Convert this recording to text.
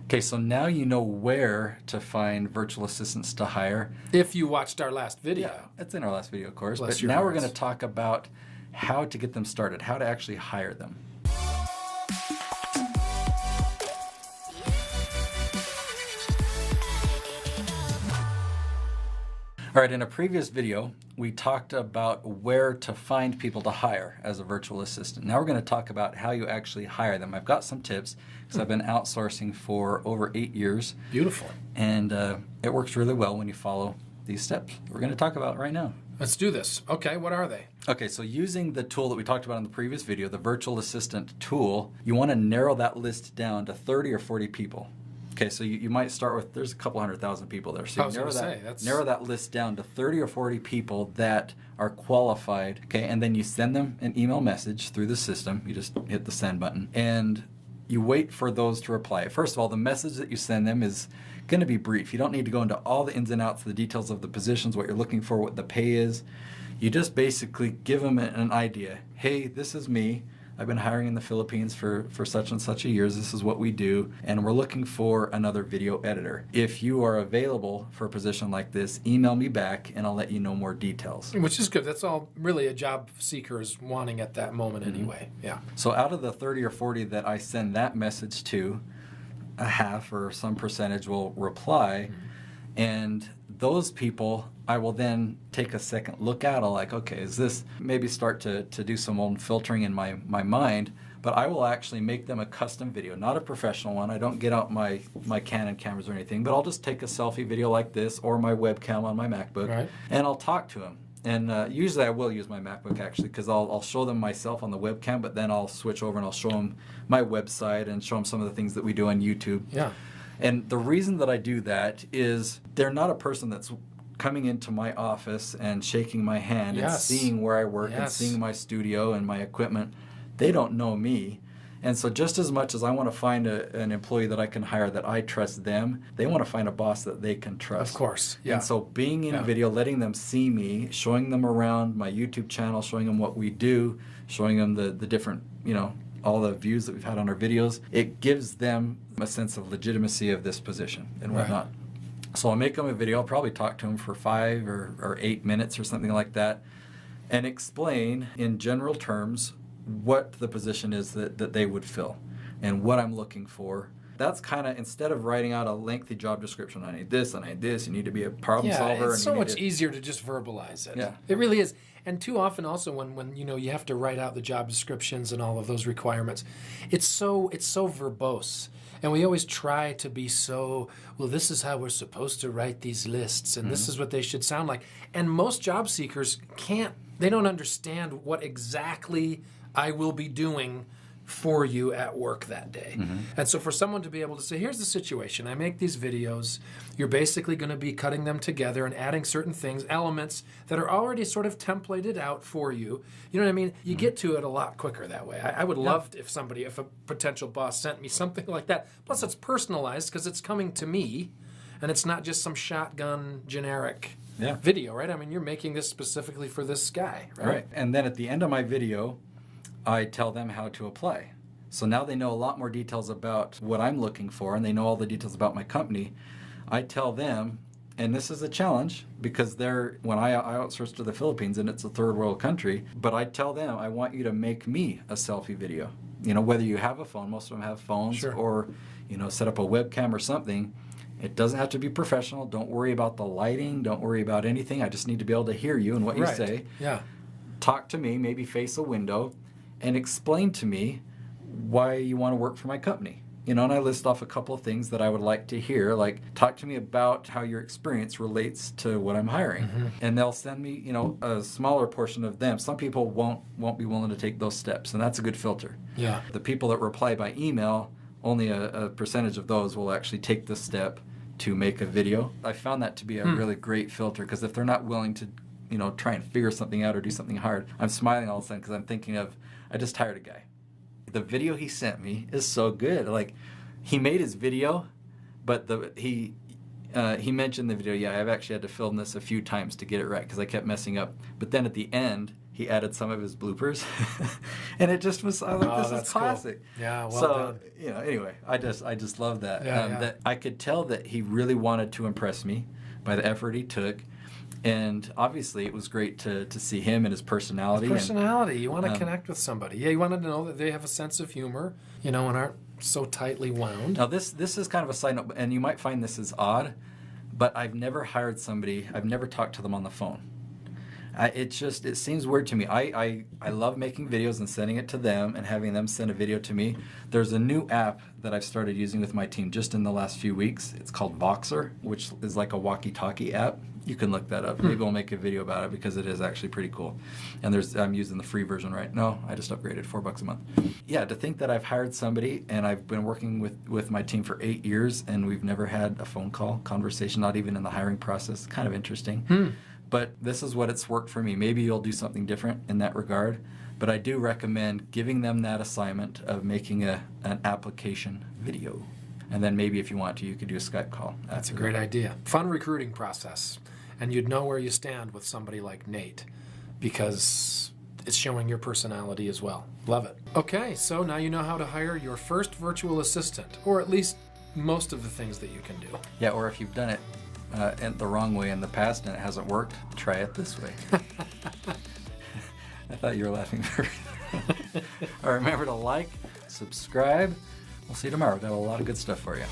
Okay, so now you know where to find virtual assistants to hire. If you watched our last video. Yeah, it's in our last video, of course. Bless But your now we're hearts. going to talk about how to get them started, how to actually hire them. All right, in a previous video, we talked about where to find people to hire as a virtual assistant. Now we're going to talk about how you actually hire them. I've got some tips because I've been outsourcing for over 8 years. Beautiful. And it works really well when you follow these steps we're going to talk about right now. Let's do this. Okay, what are they? Okay, so using the tool that we talked about in the previous video, the virtual assistant tool, you want to narrow that list down to 30 or 40 people. Okay, so you might start with, there's a couple 100,000 people there. So you narrow that list down to 30 or 40 people that are qualified, okay, and then you send them an email message through the system. You just hit the send button, and you wait for those to reply. First of all, the message that you send them is going to be brief. You don't need to go into all the ins and outs, the details of the positions, what you're looking for, what the pay is. You just basically give them an idea. Hey, this is me. I've been hiring in the Philippines for such and such a years. This is what we do, and we're looking for another video editor. If you are available for a position like this, email me back and I'll let you know more details. Which is good. That's all really a job seeker is wanting at that moment anyway. Yeah. So out of the 30 or 40 that I send that message to, a half or some percentage will reply, and those people I will then take a second look at. I'll like, okay, is this, maybe start to do some own filtering in my mind, but I will actually make them a custom video, not a professional one. I don't get out my Canon cameras or anything, but I'll just take a selfie video like this or my webcam on my MacBook, right, and I'll talk to them. And usually I will use my MacBook actually, because I'll show them myself on the webcam, but then I'll switch over and I'll show them my website and show them some of the things that we do on YouTube. Yeah. And the reason that I do that is they're not a person that's coming into my office and shaking my hand and seeing where I work and seeing my studio and my equipment. They don't know me. And so just as much as I want to find an employee that I can hire that I trust them, they want to find a boss that they can trust. Of course, yeah. And so being in video, letting them see me, showing them around my YouTube channel, showing them what we do, showing them the different, all the views that we've had on our videos, it gives them a sense of legitimacy of this position and whatnot. Right. So I'll make them a video. I'll probably talk to them for 5 or 8 minutes or something like that and explain in general terms what the position is that they would fill and what I'm looking for. That's kind of, instead of writing out a lengthy job description, I need this, you need to be a problem solver. Yeah, it's so much easier to just verbalize it. Yeah. It really is. And too often also when you have to write out the job descriptions and all of those requirements, it's so verbose. And we always try to be so, well, this is how we're supposed to write these lists, and this is what they should sound like. And most job seekers they don't understand what exactly I will be doing for you at work that day. And so for someone to be able to say, here's the situation, I make these videos, you're basically going to be cutting them together and adding certain things, elements that are already sort of templated out for you. You know what I mean? You get to it a lot quicker that way. I would love if a potential boss sent me something like that. Plus it's personalized because it's coming to me and it's not just some shotgun generic video, right? I mean, you're making this specifically for this guy, right? Right. And then at the end of my video, I tell them how to apply. So now they know a lot more details about what I'm looking for, and they know all the details about my company. I tell them, and this is a challenge because when I outsource to the Philippines and it's a third world country, but I tell them, I want you to make me a selfie video. Whether you have a phone, most of them have phones, or set up a webcam or something. It doesn't have to be professional. Don't worry about the lighting. Don't worry about anything. I just need to be able to hear you and what you say. Yeah. Talk to me, maybe face a window, and explain to me why you want to work for my company. And I list off a couple of things that I would like to hear, like talk to me about how your experience relates to what I'm hiring. And they'll send me, a smaller portion of them. Some people won't be willing to take those steps, and that's a good filter. Yeah. The people that reply by email, only a percentage of those will actually take the step to make a video. I found that to be a really great filter, because if they're not willing to try and figure something out or do something hard, I'm smiling all of a sudden because I'm thinking of, I just hired a guy. The video he sent me is so good. Like, he made his video, but he mentioned the video, I've actually had to film this a few times to get it right because I kept messing up. But then at the end, he added some of his bloopers, and it just was. I was like, this is classic. Cool. Yeah, well so done. Anyway, I just love that. Yeah. That I could tell that he really wanted to impress me by the effort he took. And obviously, it was great to see him and his personality. You want to connect with somebody. Yeah, you want to know that they have a sense of humor, and aren't so tightly wound. Now, this is kind of a side note, and you might find this is odd, but I've never hired somebody. I've never talked to them on the phone. It seems weird to me. I love making videos and sending it to them and having them send a video to me. There's a new app that I've started using with my team just in the last few weeks. It's called Voxer, which is like a walkie-talkie app. You can look that up. Maybe we'll make a video about it because it is actually pretty cool. And I'm using the free version right now. I just upgraded, $4 a month. Yeah, to think that I've hired somebody and I've been working with my team for 8 years and we've never had a phone call conversation, not even in the hiring process. Kind of interesting. But this is what it's worked for me. Maybe you'll do something different in that regard. But I do recommend giving them that assignment of making an application video. And then maybe if you want to, you could do a Skype call. That's a great idea. Fun recruiting process. And you'd know where you stand with somebody like Nate because it's showing your personality as well. Love it. Okay, so now you know how to hire your first virtual assistant, or at least most of the things that you can do. Yeah, or if you've done it the wrong way in the past and it hasn't worked, try it this way. I thought you were laughing very All right, remember to like, subscribe. We'll see you tomorrow. We've got a lot of good stuff for you.